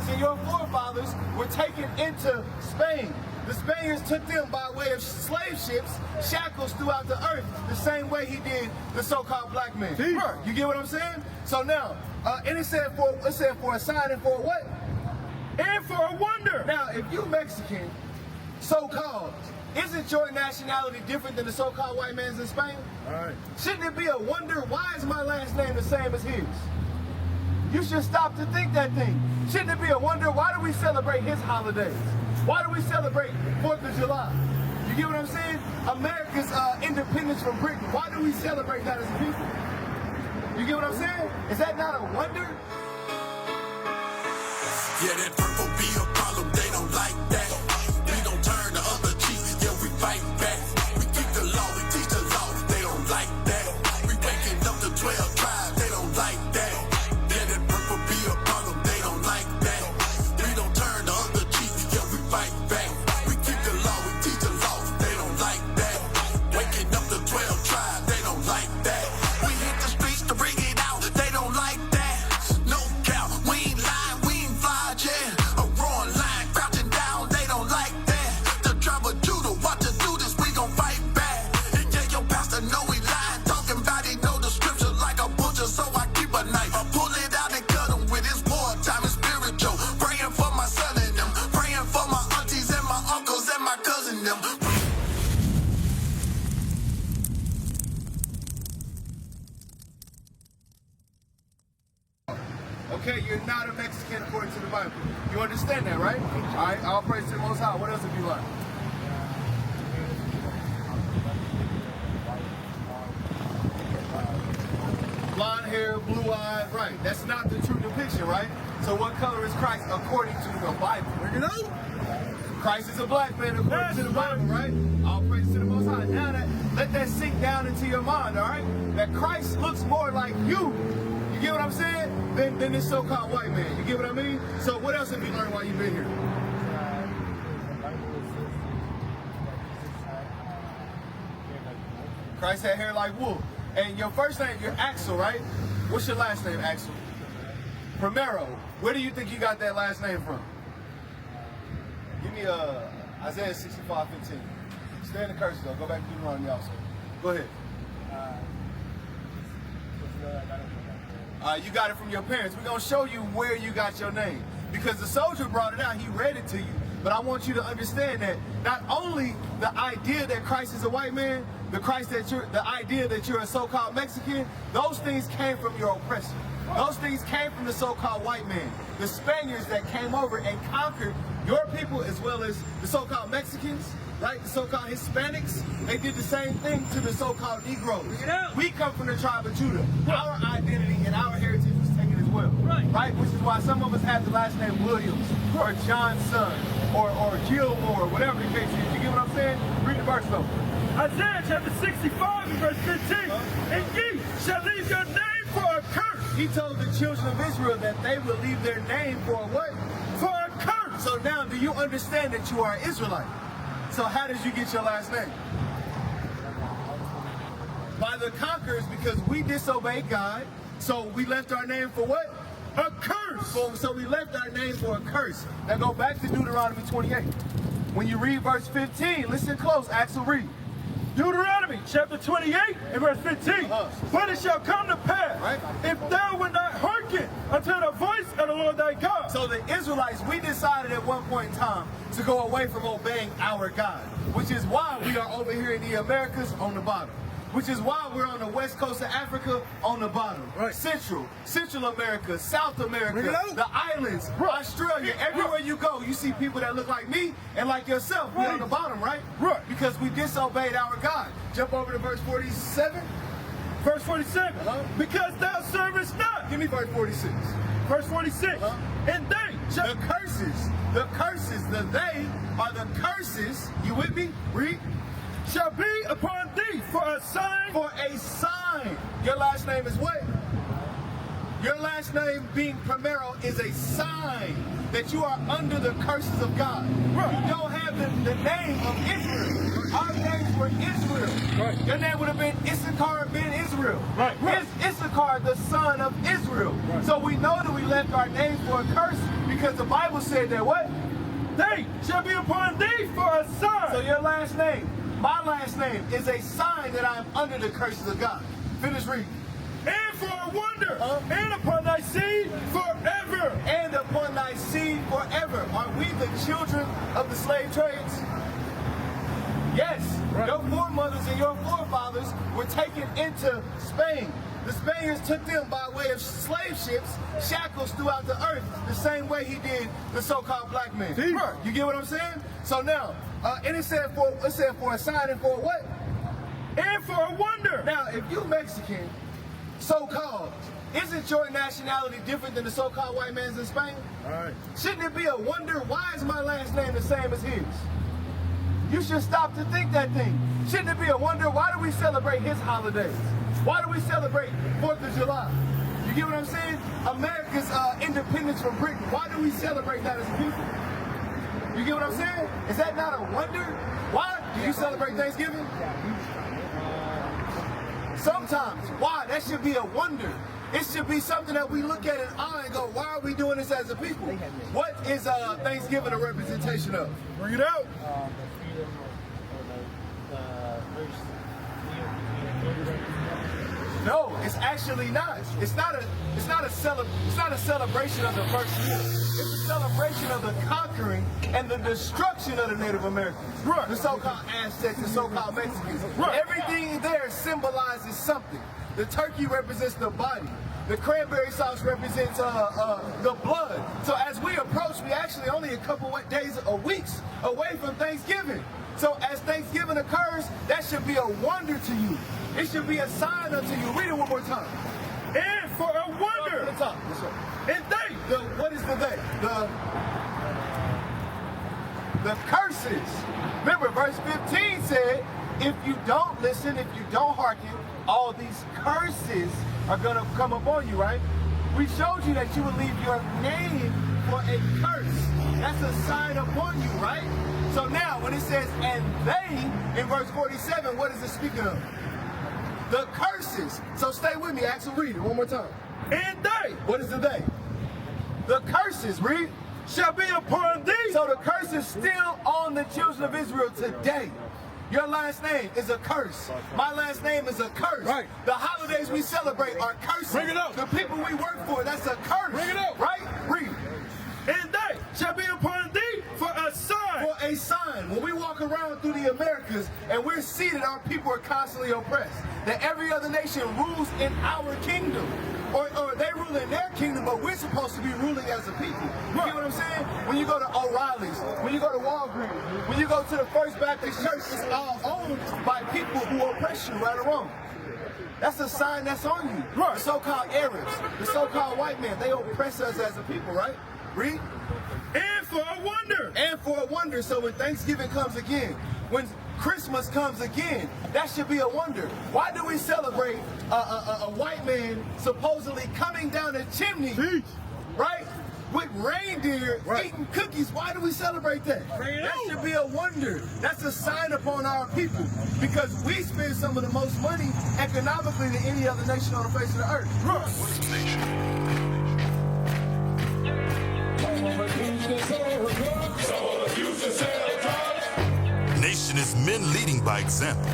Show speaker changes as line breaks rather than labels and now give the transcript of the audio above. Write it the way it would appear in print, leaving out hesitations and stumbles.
fathers and your forefathers were taken into Spain. The Spaniards took them by way of slave ships, shackles throughout the earth, the same way he did the so-called black man. You get what I'm saying? So now, and it said for a sign and for a what?
And for a wonder.
Now, if you Mexican, so-called, isn't your nationality different than the so-called white man's in Spain?
All right.
Shouldn't it be a wonder? Why is my last name the same as his? You should stop to think that thing. Shouldn't it be a wonder? Why do we celebrate his holidays? Why do we celebrate 4th of July? You get what I'm saying? America's independence from Britain. Why do we celebrate that as a people? You get what I'm saying? Is that not a wonder?
Yeah, that purple be a problem. They don't like that. We don't turn the other cheek. Yeah, we fight back. We keep the law. We teach the law. They don't like that. We waking up the 12 tribes. They don't like that. Yeah, that purple be a problem. They don't like that. We don't turn the other cheek. Yeah, we fight back. We keep the law. We teach the law. They don't like that. Waking up the 12 tribes. They don't like that. We hit the streets to bring it out. They don't like that. No cap. We ain't lying. We ain't fly, yeah. A roaring lion crouching down. They don't like that. The tribe of Judah. What to do this? We gon' fight back. And yeah, your pastor know he lying. Talking about he know the scripture like a butcher. So I keep a knife. I pull it out and cut him with his wartime and spiritual. Praying for my son and them. Praying for my aunties and my uncles and my cousin them.
Okay, you're not a Mexican according to the Bible. You understand that, right? All right, all praise to the Most High. What else would you like? Blonde hair, blue eyes, right. That's not the true depiction, right? So what color is Christ according to the Bible? You know? Christ is a black man according to the Bible, right? All praise to the Most High. Now let that sink down into your mind, all right? That Christ looks more like you get what I'm saying? Than this so-called white man. You get what I mean? So what else have you learned while you've been here? Christ had hair like wool. And your first name, you're Axel, right? What's your last name, Axel? Primero. Where do you think you got that last name from? Give me Isaiah 65:15. Stay in the curses though. Go back to Deuteronomy also. Go ahead. You got it from your parents. We're going to show you where you got your name. Because the soldier brought it out, he read it to you. But I want you to understand that not only the idea that Christ is a white man, the idea that you're a so-called Mexican, those things came from your oppressor. Those things came from the so-called white man. The Spaniards that came over and conquered your people as well as the so-called Mexicans, right? The so-called Hispanics, they did the same thing to the so-called Negroes. We come from the tribe of Judah. Our identity and our heritage was taken as well, right? Which is why some of us have the last name Williams or Johnson or Gilmore, whatever the case is. You get what I'm saying? Read the verse though.
Isaiah chapter 65 and verse 15. And ye shall leave your name for a curse.
He told the children of Israel that they would leave their name for a what?
For a curse.
So now, do you understand that you are an Israelite? So how did you get your last name? By the conquerors, because we disobeyed God, so we left our name for what?
A curse.
So we left our name for a curse. Now go back to Deuteronomy 28. When you read verse 15, listen close, Axel, read.
Deuteronomy chapter 28 and verse 15. But it shall come to pass, if thou wilt not hearken unto the voice of the Lord thy God.
So the Israelites, we decided at one point in time to go away from obeying our God, which is why we are over here in the Americas on the bottom. Which is why we're on the west coast of Africa on the bottom. Central America, South America, the islands, Australia, everywhere you go, you see people that look like me and like yourself. We're on the bottom, right? Because we disobeyed our God. Jump over to verse 47.
Verse 47. Because thou servest not.
Give me verse 46.
Verse 46. And they shall...
The curses, the they are the curses. You with me? Read.
Shall be upon thee for a sign.
For a sign. Your last name is what? Your last name being Primero is a sign that you are under the curses of God. You don't have the name of Israel. Our names were Israel. Your name would have been Issachar ben Israel. Issachar, the son of Israel. So we know that we left our name for a curse because Because the Bible said that what?
They shall be upon thee for a sign.
So your last name, my last name, is a sign that I am under the curses of God. Finish reading.
And for a wonder, and upon thy seed forever.
And upon thy seed forever. Are we the children of the slave trades? Yes.
Right.
Your foremothers and your forefathers were taken into Spain. The Spaniards took them by way of slave ships, shackles throughout the earth, the same way he did the so-called black man.
Right.
You get what I'm saying? So now, and it said for a sign and for what?
And for a wonder.
Now, if you Mexican, so-called, isn't your nationality different than the so-called white man's in Spain?
All right.
Shouldn't it be a wonder, why is my last name the same as his? You should stop to think that thing. Shouldn't it be a wonder, why do we celebrate his holidays? Why do we celebrate 4th of July? You get what I'm saying? America's independence from Britain. Why do we celebrate that as a people? You get what I'm saying? Is that not a wonder? Why do you celebrate Thanksgiving? Sometimes. Why? That should be a wonder. It should be something that we look at in awe and go, why are we doing this as a people? What is Thanksgiving a representation of?
Bring it out.
No, it's actually not. It's not a celebration of the first year. It's a celebration of the conquering and the destruction of the Native Americans.
Right.
The so-called Aztecs, the so-called Mexicans.
Right.
Everything there symbolizes something. The turkey represents the body. The cranberry sauce represents the blood. So as we approach, we actually only a couple of days or weeks away from Thanksgiving. So as Thanksgiving occurs, that should be a wonder to you. It should be a sign unto you. Read it one more time.
And for a wonder.
At the top. Yes, sir.
And they.
What is the they? The curses. Remember, verse 15 said, if you don't listen, if you don't hearken, all these curses are going to come upon you, right? We showed you that you would leave your name for a curse. That's a sign upon you, right? So now, when it says, and they, in verse 47, what is it speaking of? The curses. So stay with me, Axel, read it one more time.
And they.
What is the they? The curses, read.
Shall be upon thee.
So the curse is still on the children of Israel today. Your last name is a curse. My last name is a curse.
Right.
The holidays we celebrate are curses.
Bring it up.
The people we work for, that's a curse.
Bring it up.
Right? Read.
And they shall be upon thee for a sign.
For a sign. When we walk around through the Americas and we're seated, our people are constantly oppressed. That every other nation rules in our kingdom. Or they rule in their kingdom, but we're supposed to be ruling as a people. You get what I'm saying? When you go to O'Reilly's, when you go to Walgreens, when you go to the First Baptist Church, it's all owned by people who oppress you, right or wrong. That's a sign that's on you.
Right.
The so-called Arabs, the so-called white men, they oppress us as a people, right? Read.
And for a wonder.
And for a wonder. So when Thanksgiving comes again, when Christmas comes again, that should be a wonder. Why do we celebrate a white man supposedly coming down a chimney, right, with reindeer eating cookies? Why do we celebrate that? That should be a wonder. That's a sign upon our people, because we spend some of the most money economically than any other nation on the face of the earth.
Nation is men leading by example.